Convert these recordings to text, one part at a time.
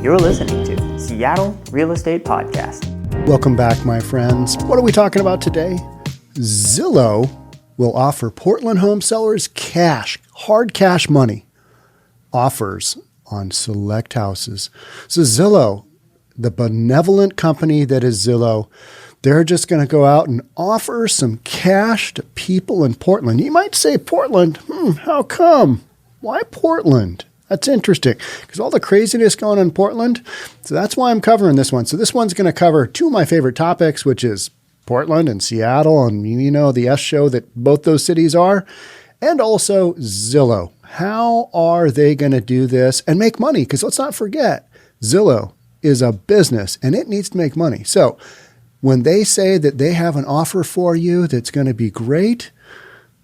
You're listening to Seattle Real Estate Podcast. Welcome back, my friends. What are we talking about today? Zillow will offer Portland home sellers cash, hard cash money offers on select houses. So Zillow, the benevolent company that is Zillow, they're just going to go out and offer some cash to people in Portland. You might say, Portland? How come? Why Portland? That's interesting because all the craziness going on in Portland. So that's why I'm covering this one. So this one's going to cover two of my favorite topics, which is Portland and Seattle and, you know, the S show that both those cities are, and also Zillow. How are they going to do this and make money? Because let's not forget, Zillow is a business and it needs to make money. So when they say that they have an offer for you that's going to be great,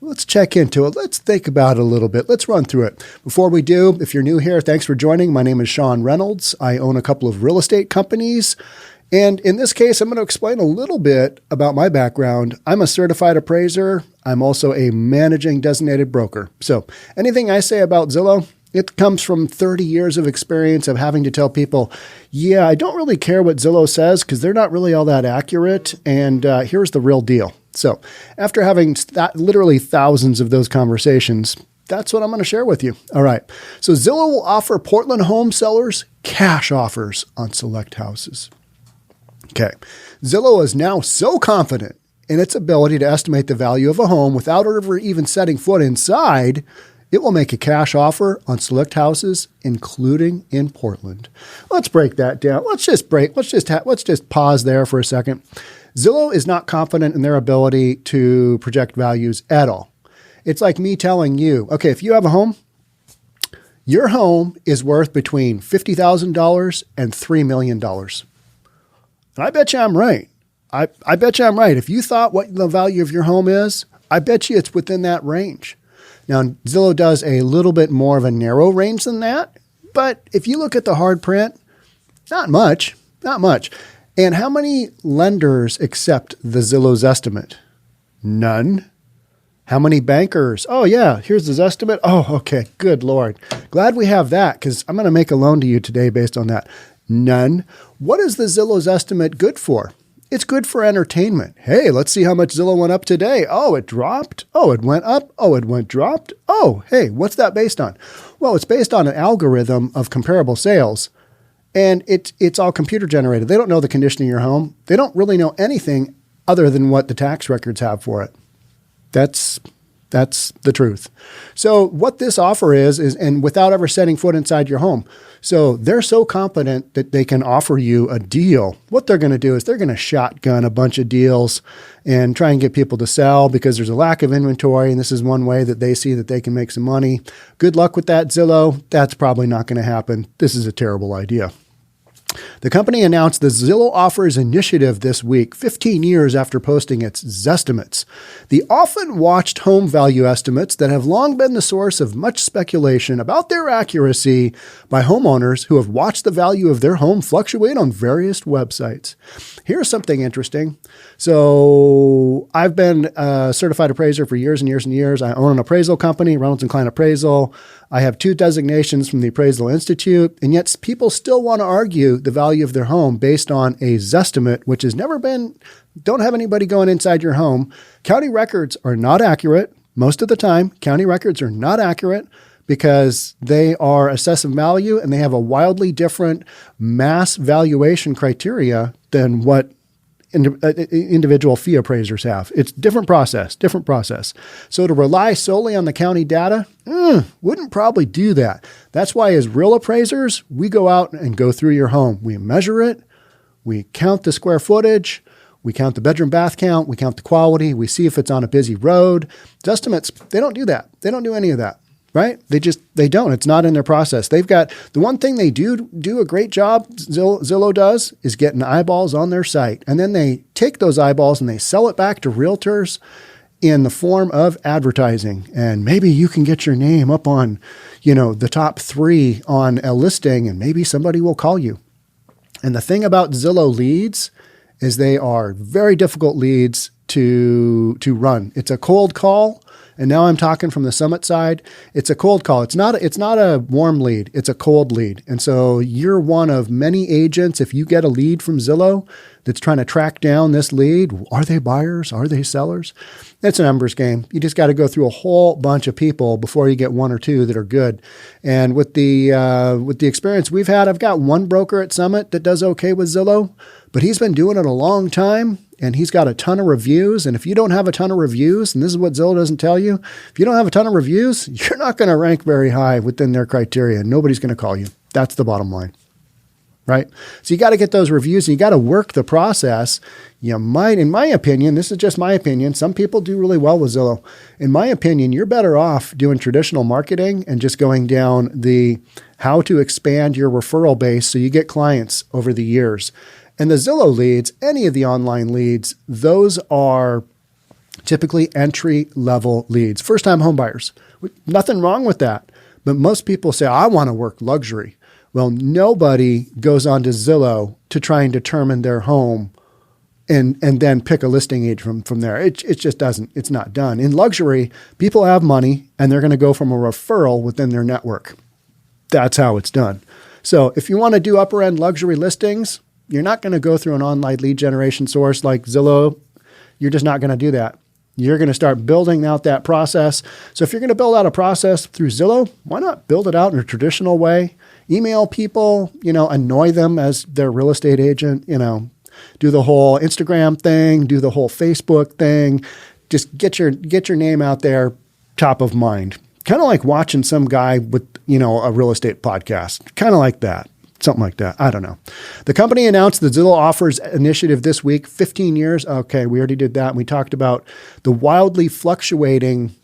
let's check into it. Let's think about it a little bit. Let's run through it. Before we do, if you're new here, thanks for joining. My name is Sean Reynolds. I own a couple of real estate companies. And in this case, I'm going to explain a little bit about my background. I'm a certified appraiser. I'm also a managing designated broker. So anything I say about Zillow, it comes from 30 years of experience of having to tell people, yeah, I don't really care what Zillow says because they're not really all that accurate. And here's the real deal. So after having literally thousands of those conversations, that's what I'm going to share with you. All right. So Zillow will offer Portland home sellers cash offers on select houses. Okay. Zillow is now so confident in its ability to estimate the value of a home without ever even setting foot inside, it will make a cash offer on select houses, including in Portland. Let's break that down. Let's just pause there for a second. Zillow is not confident in their ability to project values at all. It's like me telling you, okay, if you have a home, your home is worth between $50,000 and $3 million. And I bet you I'm right. I bet you I'm right. If you thought what the value of your home is, I bet you it's within that range. Now, Zillow does a little bit more of a narrow range than that, but if you look at the hard print, not much. And how many lenders accept the Zillow's estimate? None. How many bankers? Oh, yeah, here's the estimate. Oh, okay, good Lord. Glad we have that because I'm going to make a loan to you today based on that. None. What is the Zillow's estimate good for? It's good for entertainment. Hey, let's see how much Zillow went up today. Oh, it dropped. Oh, it went up. Oh, it went dropped. Oh, hey, what's that based on? Well, it's based on an algorithm of comparable sales. And it's all computer generated. They don't know the condition of your home. They don't really know anything other than what the tax records have for it. That's the truth. So what this offer is and without ever setting foot inside your home. So they're so confident that they can offer you a deal. What they're going to do is they're going to shotgun a bunch of deals and try and get people to sell because there's a lack of inventory. And this is one way that they see that they can make some money. Good luck with that, Zillow. That's probably not going to happen. This is a terrible idea. The company announced the Zillow Offers initiative this week, 15 years after posting its Zestimates, the often watched home value estimates that have long been the source of much speculation about their accuracy by homeowners who have watched the value of their home fluctuate on various websites. Here's something interesting. So I've been a certified appraiser for years and years and years. I own an appraisal company, Reynolds and Kline Appraisal. I have 2 designations from the Appraisal Institute, and yet people still want to argue the value of their home based on a Zestimate, which has never been, don't have anybody going inside your home. County records are not accurate. Most of the time, county records are not accurate because they are assessing value and they have a wildly different mass valuation criteria than what individual fee appraisers have. It's different process. So to rely solely on the county data, wouldn't probably do that. That's why as real appraisers, we go out and go through your home. We measure it. We count the square footage. We count the bedroom bath count. We count the quality. We see if it's on a busy road. Estimates, they don't do that. They don't do any of that. Right? They don't. It's not in their process. They've got the one thing they do a great job, Zillow does, is getting eyeballs on their site. And then they take those eyeballs and they sell it back to realtors in the form of advertising. And maybe you can get your name up on, the top 3 on a listing and maybe somebody will call you. And the thing about Zillow leads is they are very difficult leads to run. It's a cold call. And now I'm talking from the Summit side. It's a cold call. It's not a warm lead. It's a cold lead. And so you're one of many agents. If you get a lead from Zillow that's trying to track down this lead, are they buyers? Are they sellers? It's a numbers game. You just got to go through a whole bunch of people before you get one or two that are good. And with the experience we've had, I've got one broker at Summit that does okay with Zillow, but he's been doing it a long time and he's got a ton of reviews. And if you don't have a ton of reviews, and this is what Zillow doesn't tell you, if you don't have a ton of reviews, you're not going to rank very high within their criteria. Nobody's going to call you. That's the bottom line. Right? So you got to get those reviews and you got to work the process. You might, in my opinion, this is just my opinion. Some people do really well with Zillow. In my opinion, you're better off doing traditional marketing and just going down the how to expand your referral base so you get clients over the years. And the Zillow leads, any of the online leads, those are typically entry-level leads, first-time home buyers. Nothing wrong with that. But most people say, I want to work luxury. Well, nobody goes on to Zillow to try and determine their home and then pick a listing agent from there. It just doesn't. It's not done. In luxury, people have money and they're going to go from a referral within their network. That's how it's done. So if you want to do upper end luxury listings, you're not going to go through an online lead generation source like Zillow. You're just not going to do that. You're going to start building out that process. So if you're going to build out a process through Zillow, why not build it out in a traditional way? Email people, annoy them as their real estate agent, do the whole Instagram thing, do the whole Facebook thing. Just get your name out there top of mind. Kind of like watching some guy with, a real estate podcast. Kind of like that. Something like that. I don't know. The company announced the Zillow Offers initiative this week, 15 years. Okay, we already did that. And we talked about the wildly fluctuating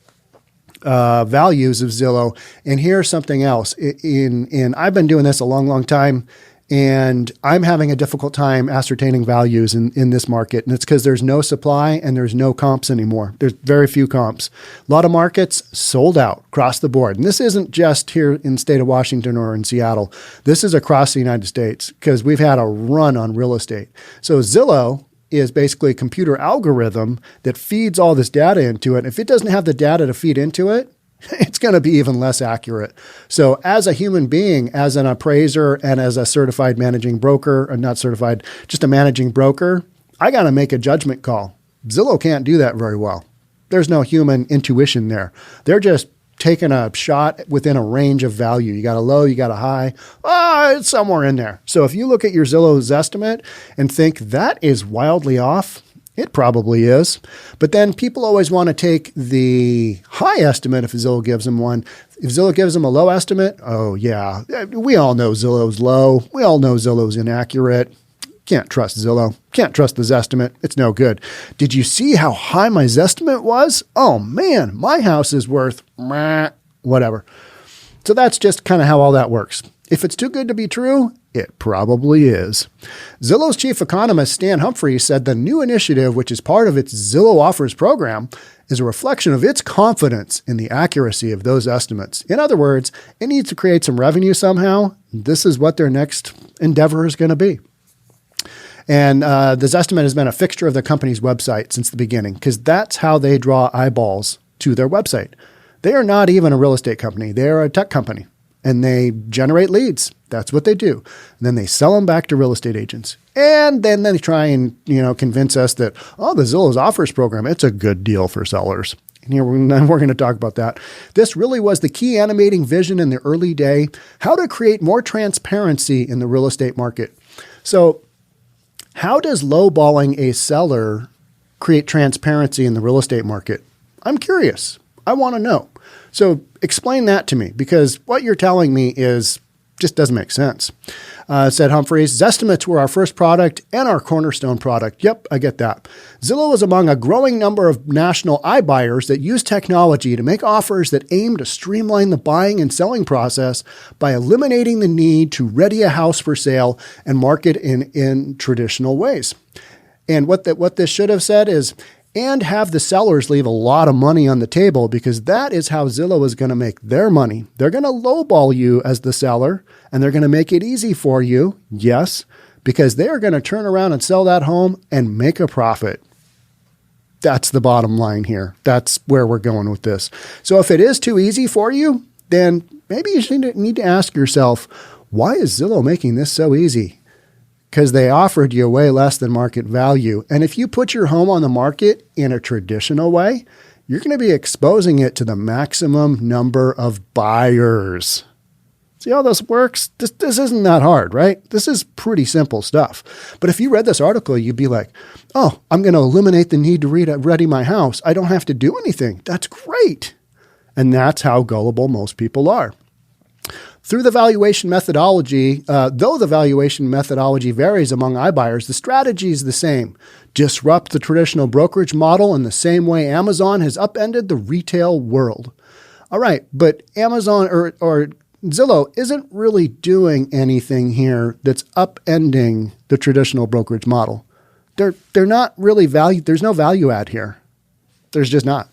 values of Zillow. And here's something else. I've been doing this a long, long time, and I'm having a difficult time ascertaining values in this market. And it's because there's no supply and there's no comps anymore. There's very few comps. A lot of markets sold out across the board. And this isn't just here in the state of Washington or in Seattle. This is across the United States because we've had a run on real estate. So Zillow is basically a computer algorithm that feeds all this data into it. If it doesn't have the data to feed into it, it's going to be even less accurate. So as a human being, as an appraiser and as a certified managing broker, or not certified, just a managing broker, I got to make a judgment call. Zillow can't do that very well. There's no human intuition there. They're just taking a shot within a range of value. You got a low, you got a high. It's somewhere in there. So if you look at your Zillow's estimate and think that is wildly off, it probably is. But then people always want to take the high estimate if Zillow gives them one. If Zillow gives them a low estimate, oh yeah, we all know Zillow's low. We all know Zillow's inaccurate. Can't trust Zillow. Can't trust the Zestimate. It's no good. Did you see how high my Zestimate was? Oh man, my house is worth whatever. So that's just kind of how all that works. If it's too good to be true, it probably is. Zillow's chief economist, Stan Humphries, said the new initiative, which is part of its Zillow Offers program, is a reflection of its confidence in the accuracy of those estimates. In other words, it needs to create some revenue somehow. This is what their next endeavor is going to be. And the Zestimate has been a fixture of the company's website since the beginning because that's how they draw eyeballs to their website. They are not even a real estate company. They are a tech company. And they generate leads. That's what they do. And then they sell them back to real estate agents. And then they try and, convince us that, the Zillow's Offers program, it's a good deal for sellers. And here we're going to talk about that. This really was the key animating vision in the early day, how to create more transparency in the real estate market. So how does lowballing a seller create transparency in the real estate market? I'm curious. I want to know. So explain that to me because what you're telling me just doesn't make sense. Said Humphries, Zestimates were our first product and our cornerstone product. Yep, I get that. Zillow is among a growing number of national iBuyers that use technology to make offers that aim to streamline the buying and selling process by eliminating the need to ready a house for sale and market in traditional ways. And what this should have said is, and have the sellers leave a lot of money on the table because that is how Zillow is going to make their money. They're going to lowball you as the seller and they're going to make it easy for you. Yes, because they are going to turn around and sell that home and make a profit. That's the bottom line here. That's where we're going with this. So if it is too easy for you, then maybe you need to ask yourself, why is Zillow making this so easy? Because they offered you way less than market value. And if you put your home on the market in a traditional way, you're going to be exposing it to the maximum number of buyers. See how this works? This isn't that hard, right? This is pretty simple stuff. But if you read this article, you'd be like, oh, I'm going to eliminate the need to ready my house. I don't have to do anything. That's great. And that's how gullible most people are. Through the valuation methodology, though the valuation methodology varies among iBuyers, the strategy is the same. Disrupt the traditional brokerage model in the same way Amazon has upended the retail world. All right, but Amazon or Zillow isn't really doing anything here that's upending the traditional brokerage model. They're not really value. There's no value add here. There's just not.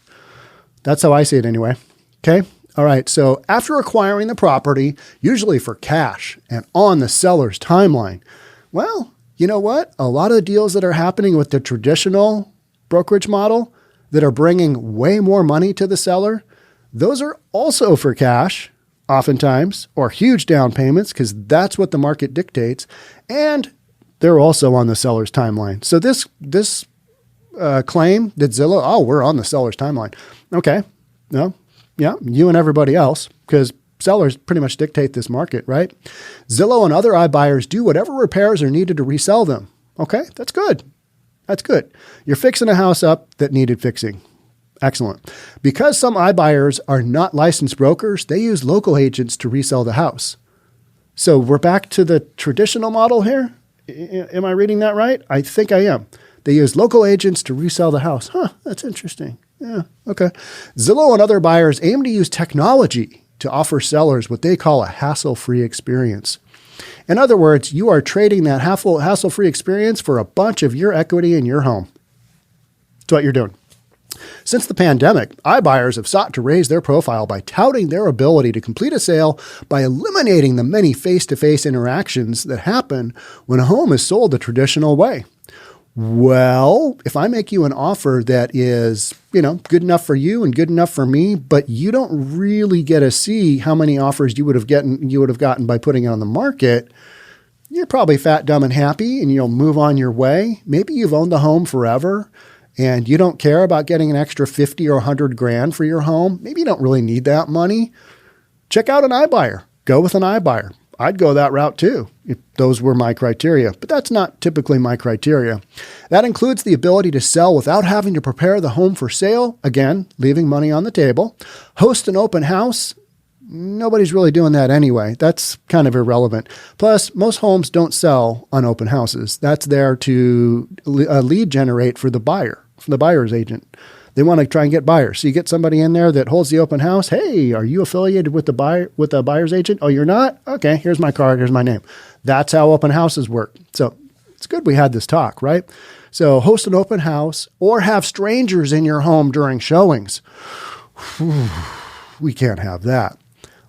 That's how I see it anyway. Okay. All right. So after acquiring the property, usually for cash and on the seller's timeline, well, you know what? A lot of the deals that are happening with the traditional brokerage model that are bringing way more money to the seller, those are also for cash, oftentimes, or huge down payments, because that's what the market dictates. And they're also on the seller's timeline. So this claim that Zillow, oh, we're on the seller's timeline. Okay. No. Yeah. You and everybody else, because sellers pretty much dictate this market, right? Zillow and other iBuyers do whatever repairs are needed to resell them. Okay. That's good. That's good. You're fixing a house up that needed fixing. Excellent. Because some iBuyers are not licensed brokers, they use local agents to resell the house. So we're back to the traditional model here. Am I reading that right? I think I am. They use local agents to resell the house. Huh, that's interesting. Yeah, okay. Zillow and other buyers aim to use technology to offer sellers what they call a hassle-free experience. In other words, you are trading that hassle-free experience for a bunch of your equity in your home. That's what you're doing. Since the pandemic, iBuyers have sought to raise their profile by touting their ability to complete a sale by eliminating the many face-to-face interactions that happen when a home is sold the traditional way. Well, if I make you an offer that is, good enough for you and good enough for me, but you don't really get to see how many offers you would have gotten by putting it on the market, you're probably fat, dumb, and happy, and you'll move on your way. Maybe you've owned the home forever, and you don't care about getting an extra 50 or 100 grand for your home. Maybe you don't really need that money. Check out an iBuyer. Go with an iBuyer. I'd go that route too, if those were my criteria, but that's not typically my criteria. That includes the ability to sell without having to prepare the home for sale. Again, leaving money on the table. Host an open house. Nobody's really doing that anyway. That's kind of irrelevant. Plus, most homes don't sell on open houses. That's there to lead generate for the buyer, for the buyer's agent. They want to try and get buyers. So you get somebody in there that holds the open house. Hey, are you affiliated with the buyer's agent? Oh, you're not? Okay, here's my card. Here's my name. That's how open houses work. So it's good we had this talk, right? So host an open house or have strangers in your home during showings. We can't have that.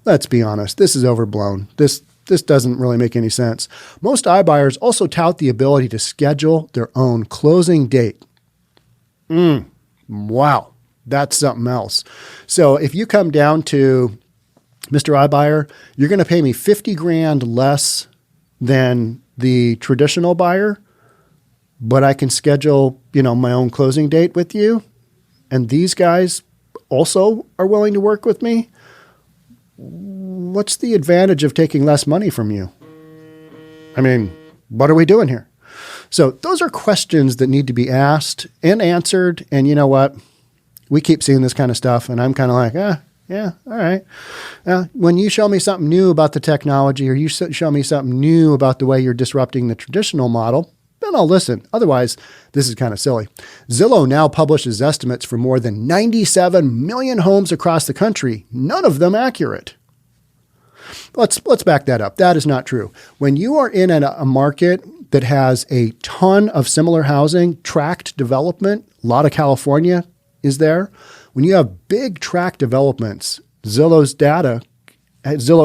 Let's be honest. This is overblown. This doesn't really make any sense. Most iBuyers also tout the ability to schedule their own closing date. Wow, that's something else. So if you come down to Mr. iBuyer, you're going to pay me 50 grand less than the traditional buyer, but I can schedule, my own closing date with you. And these guys also are willing to work with me. What's the advantage of taking less money from you? I mean, what are we doing here? So those are questions that need to be asked and answered. And you know what? We keep seeing this kind of stuff. And I'm kind of like, yeah, all right. When you show me something new about the technology or you show me something new about the way you're disrupting the traditional model, then I'll listen. Otherwise, this is kind of silly. Zillow now publishes estimates for more than 97 million homes across the country, none of them accurate. Let's back that up. That is not true. When you are in a market that has a ton of similar housing, tract development, a lot of California is there. When you have big tract developments, Zillow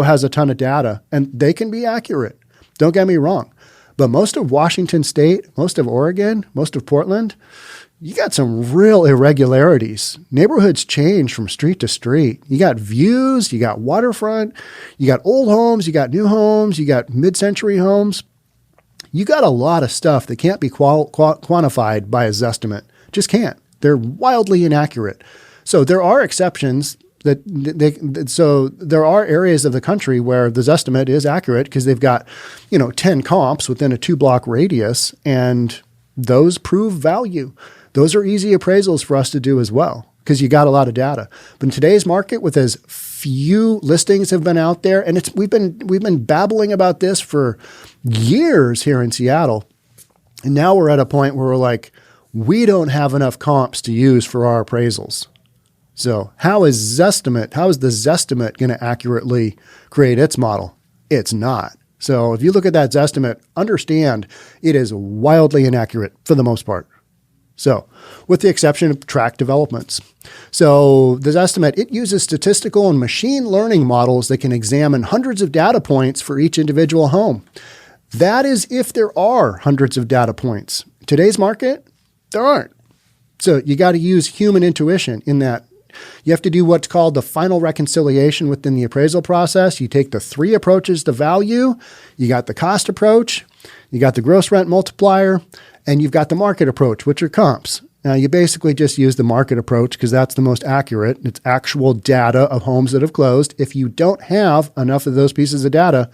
has a ton of data, and they can be accurate. Don't get me wrong. But most of Washington State, most of Oregon, most of Portland, you got some real irregularities. Neighborhoods change from street to street. You got views, you got waterfront, you got old homes, you got new homes, you got mid-century homes. You got a lot of stuff that can't be quantified by a Zestimate. Just can't. They're wildly inaccurate. So there are exceptions so there are areas of the country where the Zestimate is accurate because they've got, 10 comps within a 2-block radius, and those prove value. Those are easy appraisals for us to do as well because you got a lot of data. But in today's market, with as few listings have been out there, and we've been babbling about this for years here in Seattle, and now we're at a point where we're like, we don't have enough comps to use for our appraisals. So how is the Zestimate going to accurately create its model? It's not. So if you look at that Zestimate, understand it is wildly inaccurate for the most part. So with the exception of tract developments. So the Zestimate, it uses statistical and machine learning models that can examine hundreds of data points for each individual home. That is if there are hundreds of data points. Today's market, there aren't. So you got to use human intuition in that. You have to do what's called the final reconciliation within the appraisal process. You take the 3 approaches to value. You got the cost approach, you got the gross rent multiplier, and you've got the market approach, which are comps. Now, you basically just use the market approach because that's the most accurate. It's actual data of homes that have closed. If you don't have enough of those pieces of data,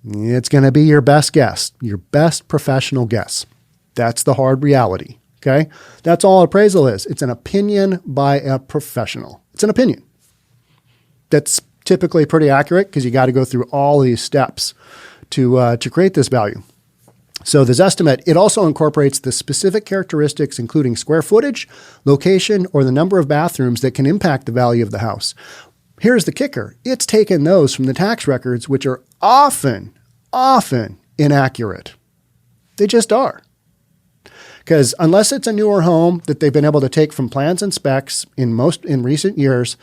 it's going to be your best guess, your best professional guess. That's the hard reality. Okay, that's all appraisal is. It's an opinion by a professional. It's an opinion. That's typically pretty accurate because you got to go through all these steps to create this value. So the Zestimate, it also incorporates the specific characteristics, including square footage, location, or the number of bathrooms that can impact the value of the house. Here's the kicker. It's taken those from the tax records, which are often inaccurate. They just are. Because unless it's a newer home that they've been able to take from plans and specs in recent years,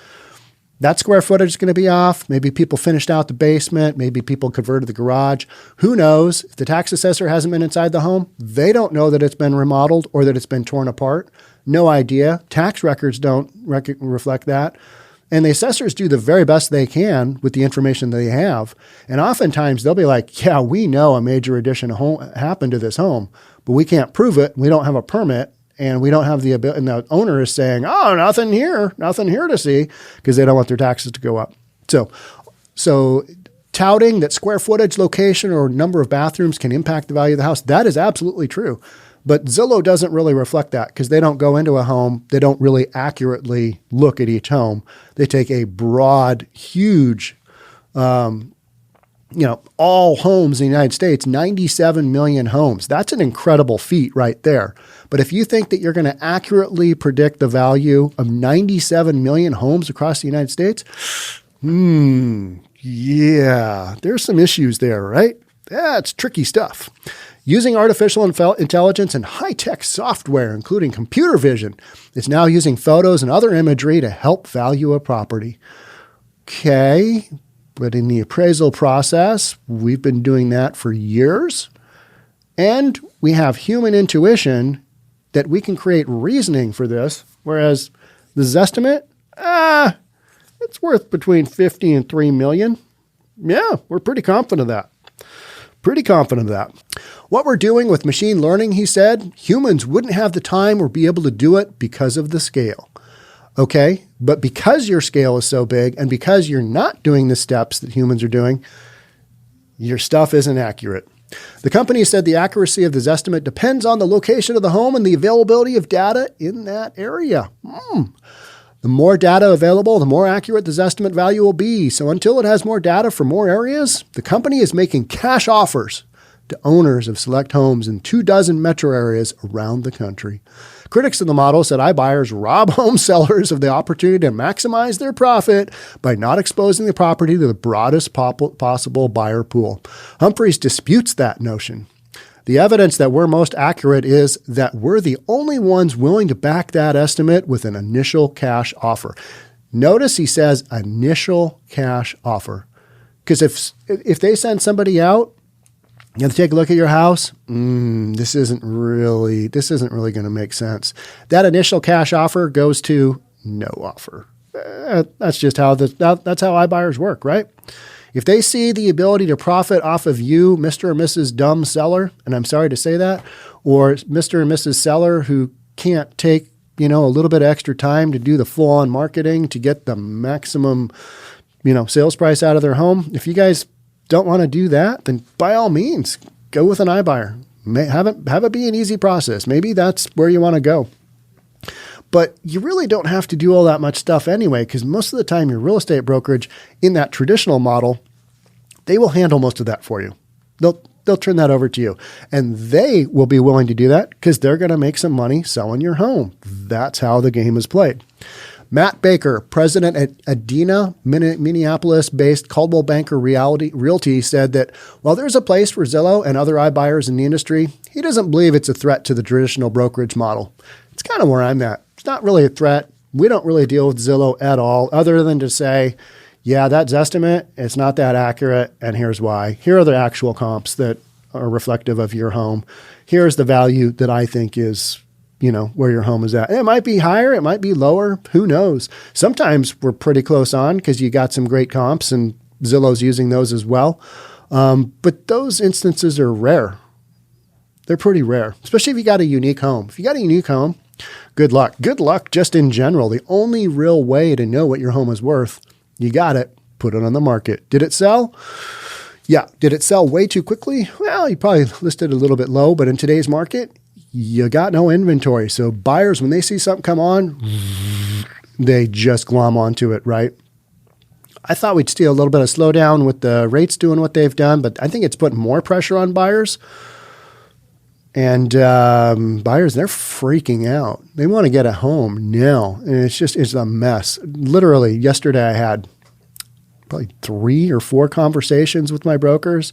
that square footage is going to be off. Maybe people finished out the basement. Maybe people converted the garage. Who knows? If the tax assessor hasn't been inside the home, they don't know that it's been remodeled or that it's been torn apart. No idea. Tax records don't reflect that. And the assessors do the very best they can with the information they have. And oftentimes they'll be like, yeah, we know a major addition happened to this home, but we can't prove it. We don't have a permit, and we don't have the ability. And the owner is saying, oh, nothing here to see, because they don't want their taxes to go up. So touting that square footage, location, or number of bathrooms can impact the value of the house, that is absolutely true. But Zillow doesn't really reflect that because they don't go into a home. They don't really accurately look at each home. They take a broad, huge, all homes in the United States, 97 million homes. That's an incredible feat right there. But if you think that you're going to accurately predict the value of 97 million homes across the United States, yeah, there's some issues there, right? That's tricky stuff. Using artificial intelligence and high-tech software, including computer vision, it's now using photos and other imagery to help value a property. Okay, but in the appraisal process, we've been doing that for years, and we have human intuition that we can create reasoning for this, whereas the Zestimate, it's worth between 50 and 3 million. Yeah, we're pretty confident of that. What we're doing with machine learning, he said, humans wouldn't have the time or be able to do it because of the scale. Okay, but because your scale is so big and because you're not doing the steps that humans are doing, your stuff isn't accurate. The company said the accuracy of the Zestimate depends on the location of the home and the availability of data in that area. The more data available, the more accurate the Zestimate value will be. So until it has more data for more areas, the company is making cash offers to owners of select homes in 24 metro areas around the country. Critics of the model said iBuyers rob home sellers of the opportunity to maximize their profit by not exposing the property to the broadest possible buyer pool. Humphreys disputes that notion. The evidence that we're most accurate is that we're the only ones willing to back that estimate with an initial cash offer. Notice he says initial cash offer. Because if they send somebody out You have to take a look at your house. This isn't really going to make sense. That initial cash offer goes to no offer. That's just how that's how iBuyers work, right? If they see the ability to profit off of you, Mr. or Mrs. Dumb Seller, and I'm sorry to say that, or Mr. and Mrs. Seller who can't take, a little bit of extra time to do the full-on marketing to get the maximum, sales price out of their home. If you guys don't want to do that, then by all means, go with an iBuyer. Have it be an easy process. Maybe that's where you want to go. But you really don't have to do all that much stuff anyway, because most of the time your real estate brokerage in that traditional model, they will handle most of that for you. They'll turn that over to you. And they will be willing to do that because they're going to make some money selling your home. That's how the game is played. Matt Baker, president at Adena, Minneapolis-based Coldwell Banker Realty, said that while there's a place for Zillow and other iBuyers in the industry, he doesn't believe it's a threat to the traditional brokerage model. It's kind of where I'm at. It's not really a threat. We don't really deal with Zillow at all, other than to say, yeah, that Zestimate, it's not that accurate, and here's why. Here are the actual comps that are reflective of your home. Here's the value that I think is, where your home is at. It might be higher, it might be lower, who knows? Sometimes we're pretty close on because you got some great comps and Zillow's using those as well. But those instances are rare. They're pretty rare, especially if you got a unique home. If you got a unique home, good luck. Good luck just in general. The only real way to know what your home is worth, you got it, put it on the market. Did it sell? Yeah. Did it sell way too quickly? Well, you probably listed a little bit low, but in today's market, you got no inventory. So buyers, when they see something come on, they just glom onto it, right? I thought we'd see a little bit of slowdown with the rates doing what they've done, but I think it's putting more pressure on buyers. And buyers, they're freaking out. They want to get a home now. And it's a mess. Literally, yesterday I had probably 3 or 4 conversations with my brokers.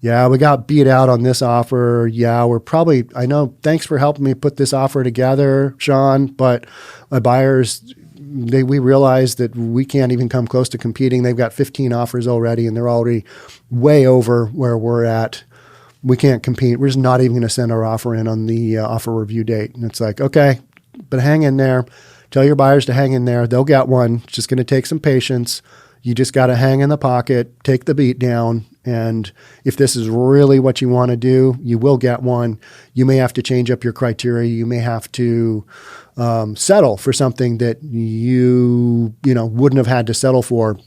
Yeah, we got beat out on this offer. Yeah, I know, thanks for helping me put this offer together, Sean, but my buyers, we realized that we can't even come close to competing. They've got 15 offers already, and they're already way over where we're at. We can't compete. We're just not even going to send our offer in on the offer review date. And it's like, okay, but hang in there. Tell your buyers to hang in there. They'll get one. It's just going to take some patience. You just got to hang in the pocket, take the beat down. And if this is really what you want to do, you will get one. You may have to change up your criteria. You may have to settle for something that you wouldn't have had to settle for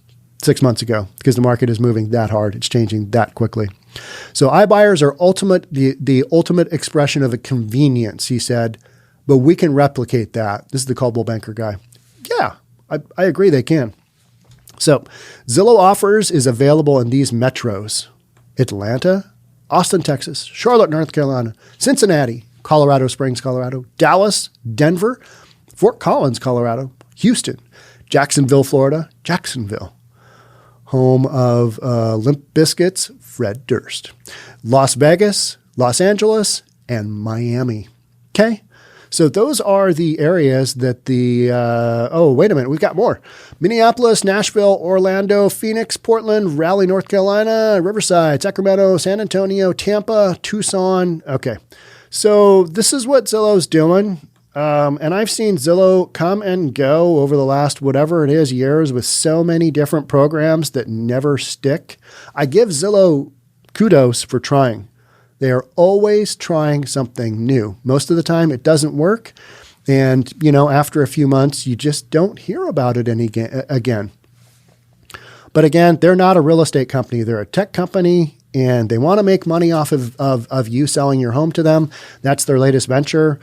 6 months ago because the market is moving that hard. It's changing that quickly. So iBuyers are the ultimate expression of a convenience, he said, but we can replicate that. This is the Coldwell Banker guy. Yeah, I agree they can. So Zillow Offers is available in these metros: Atlanta, Austin, Texas, Charlotte, North Carolina, Cincinnati, Colorado Springs, Colorado, Dallas, Denver, Fort Collins, Colorado, Houston, Jacksonville, Florida, Jacksonville, home of Limp Bizkit's Fred Durst, Las Vegas, Los Angeles, and Miami. Okay? So those are the areas that wait a minute, we've got more. Minneapolis, Nashville, Orlando, Phoenix, Portland, Raleigh, North Carolina, Riverside, Sacramento, San Antonio, Tampa, Tucson. Okay. So this is what Zillow's doing. And I've seen Zillow come and go over the last whatever it is years with so many different programs that never stick. I give Zillow kudos for trying. They are always trying something new. Most of the time it doesn't work. And, after a few months, you just don't hear about it again. But again, they're not a real estate company. They're a tech company, and they want to make money off of you selling your home to them. That's their latest venture.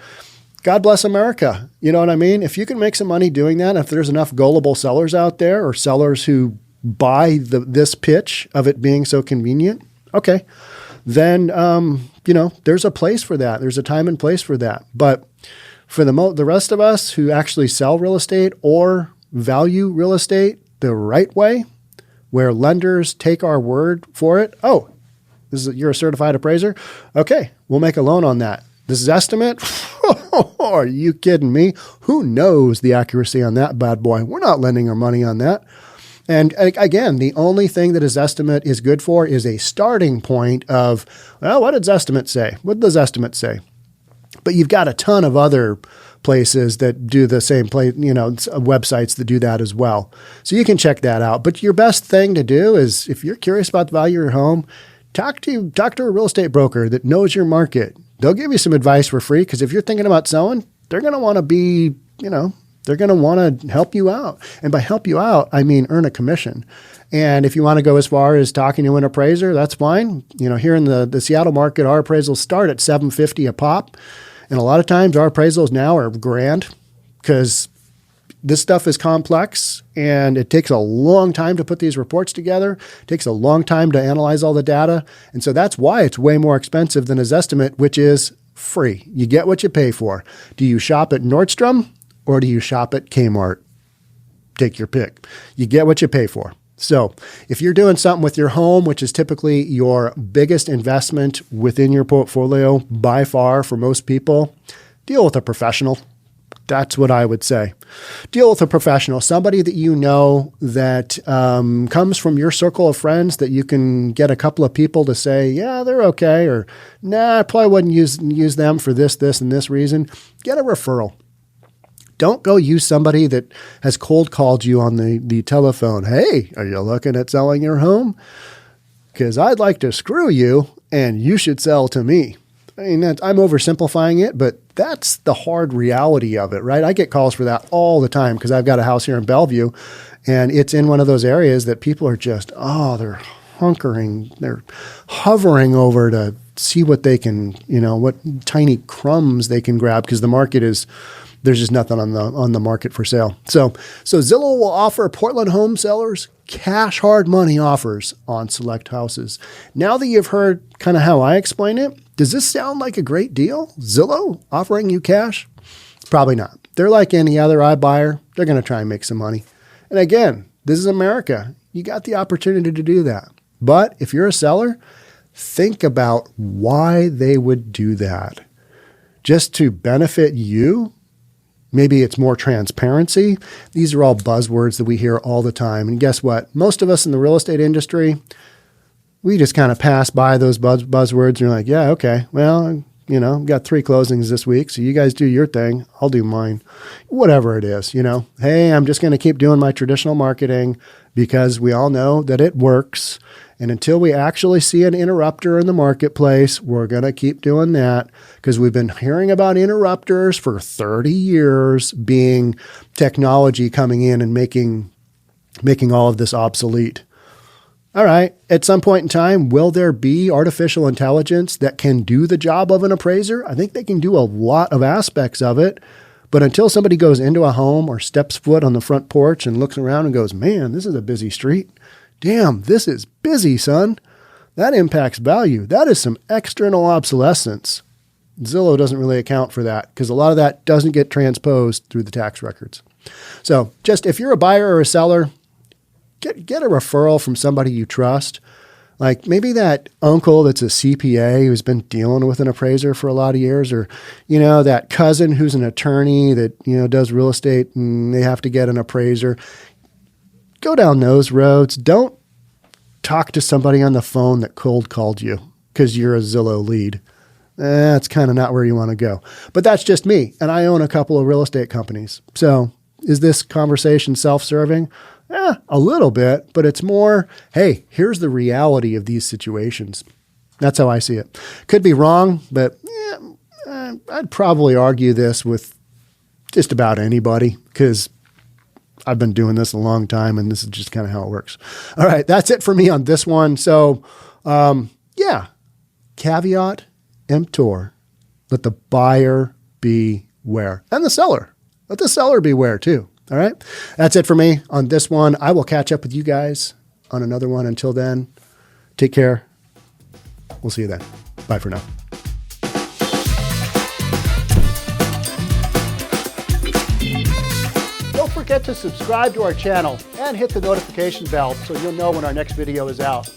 God bless America. You know what I mean? If you can make some money doing that, if there's enough gullible sellers out there or sellers who buy this pitch of it being so convenient, okay, then, there's a place for that. There's a time and place for that. But for the rest of us who actually sell real estate or value real estate the right way, where lenders take our word for it, you're a certified appraiser? Okay, we'll make a loan on that. This is estimate? Are you kidding me? Who knows the accuracy on that bad boy? We're not lending our money on that. And again, the only thing that a Zestimate is good for is a starting point of, well, what did Zestimate say? What does Zestimate say? But you've got a ton of other places that do the same place, websites that do that as well. So you can check that out. But your best thing to do is, if you're curious about the value of your home, talk to a real estate broker that knows your market. They'll give you some advice for free, because if you're thinking about selling, they're going to want to be, they're going to want to help you out. And by help you out, I mean earn a commission. And if you want to go as far as talking to an appraiser, that's fine. Here in the Seattle market, our appraisals start at $750 a pop. And a lot of times our appraisals now are $1,000, because this stuff is complex and it takes a long time to put these reports together. It takes a long time to analyze all the data. And so that's why it's way more expensive than a Zestimate, which is free. You get what you pay for. Do you shop at Nordstrom or do you shop at Kmart? Take your pick. You get what you pay for. So if you're doing something with your home, which is typically your biggest investment within your portfolio by far for most people, deal with a professional. That's what I would say. Deal with a professional, somebody that you know that comes from your circle of friends, that you can get a couple of people to say, yeah, they're okay, or nah, I probably wouldn't use them for this, and this reason. Get a referral. Don't go use somebody that has cold called you on the telephone. Hey, are you looking at selling your home? Because I'd like to screw you and you should sell to me. I mean, I'm oversimplifying it, but that's the hard reality of it, right? I get calls for that all the time, because I've got a house here in Bellevue, and it's in one of those areas that people are just, they're hovering over to see what they can, what tiny crumbs they can grab, because the market is, there's just nothing on the market for sale. So Zillow will offer Portland home sellers cash hard money offers on select houses. Now that you've heard kind of how I explain it, does this sound like a great deal? Zillow offering you cash? Probably not. They're like any other iBuyer. They're going to try and make some money. And again, this is America. You got the opportunity to do that. But if you're a seller, think about why they would do that. Just to benefit you? Maybe it's more transparency. These are all buzzwords that we hear all the time. And guess what? Most of us in the real estate industry, we just kind of pass by those buzzwords and you're like, yeah, okay, well, got 3 closings this week, so you guys do your thing, I'll do mine. Whatever it is, hey, I'm just going to keep doing my traditional marketing because we all know that it works. And until we actually see an interrupter in the marketplace, we're going to keep doing that, because we've been hearing about interrupters for 30 years being technology coming in and making all of this obsolete. All right, at some point in time, will there be artificial intelligence that can do the job of an appraiser? I think they can do a lot of aspects of it. But until somebody goes into a home or steps foot on the front porch and looks around and goes, man, this is a busy street. Damn, this is busy, son. That impacts value. That is some external obsolescence. Zillow doesn't really account for that, because a lot of that doesn't get transposed through the tax records. So just if you're a buyer or a seller, get a referral from somebody you trust. Like maybe that uncle that's a CPA who's been dealing with an appraiser for a lot of years, or, that cousin who's an attorney that, does real estate and they have to get an appraiser. Go down those roads. Don't talk to somebody on the phone that cold called you because you're a Zillow lead. That's kind of not where you want to go. But that's just me, and I own a couple of real estate companies. So is this conversation self-serving? A little bit, but it's more, hey, here's the reality of these situations. That's how I see it. Could be wrong, but I'd probably argue this with just about anybody, because I've been doing this a long time, and this is just kind of how it works. All right, that's it for me on this one. So, caveat emptor. Let the buyer beware. And the seller. Let the seller beware too. All right, that's it for me on this one. I will catch up with you guys on another one. Until then, take care. We'll see you then. Bye for now. Don't forget to subscribe to our channel and hit the notification bell so you'll know when our next video is out.